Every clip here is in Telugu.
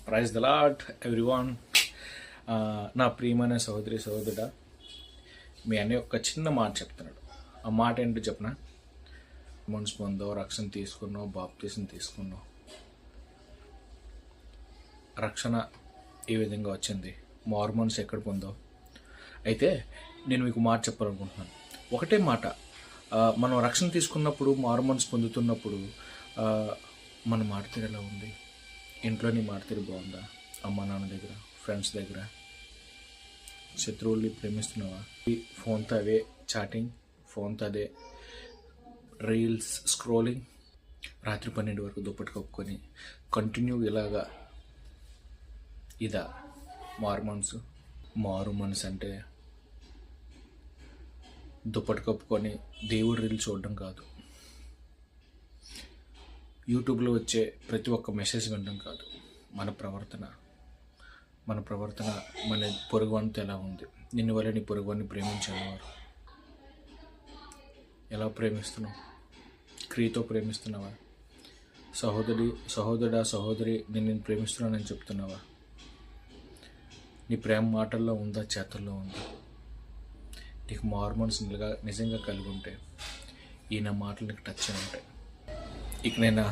Praise the lord everyone. నా ప్రియమైన సహోదరుడా, మీ అనే ఒక చిన్న మాట చెప్తున్నాడు. ఆ మాట ఏంటో చెప్పనా? మనసు పొందో, రక్షణ తీసుకున్నావు, బాప్తీసం తీసుకున్నావు. రక్షణ ఈ విధంగా వచ్చింది. మార్మన్స్ ఎక్కడ పొందో? అయితే నేను మీకు మాట చెప్పాలనుకుంటున్నాను. ఒకటే మాట, మనం రక్షణ తీసుకున్నప్పుడు, మార్మన్స్ పొందుతున్నప్పుడు మన మాటతీరు ఎలా ఉంది? ఇంట్లో నీ మాటతీరు బాగుందా? అమ్మ నాన్న దగ్గర, ఫ్రెండ్స్ దగ్గర? శత్రువుల్ని ప్రేమిస్తున్నావా? ఫోన్తో అవే చాటింగ్, ఫోన్తో అదే రీల్స్ స్క్రోలింగ్, రాత్రి 12 వరకు దుప్పటి కప్పుకొని కంటిన్యూ ఇలాగా. ఇదా మారు మనసు అంటే? దుప్పటి కప్పుకొని దేవుడు రీల్స్ చూడడం కాదు, యూట్యూబ్లో వచ్చే ప్రతి ఒక్క మెసేజ్ వినడం కాదు. మన ప్రవర్తన మన పొరుగువానితో ఎలా ఉంది? నిన్ను వల్ల నీ పొరుగువాన్ని ప్రేమించేవారు ఎలా ప్రేమిస్తున్నావు? క్రియతో ప్రేమిస్తున్నావా? సహోదరుడా, సహోదరి, నేను ప్రేమిస్తున్నానని చెప్తున్నావా? నీ ప్రేమ మాటల్లో ఉందా, చేతల్లో ఉందా? నీకు మార్మన్స్ నిజంగా కలిగి ఉంటే ఈయన మాటలు నీకు టచ్ అయి ఉంటాయి. ఇకనైనా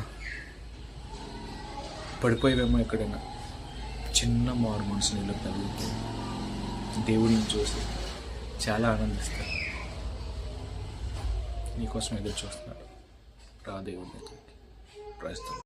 పడిపోయేవేమో ఎక్కడైనా చిన్న మార్మన్స్ నీళ్ళు కలిగితే దేవుడిని చూసి చాలా ఆనందిస్తారు. నీకోసం ఎదురు చూస్తున్నాడు. రా దేవుడి దగ్గరికి. ప్రయత్నం.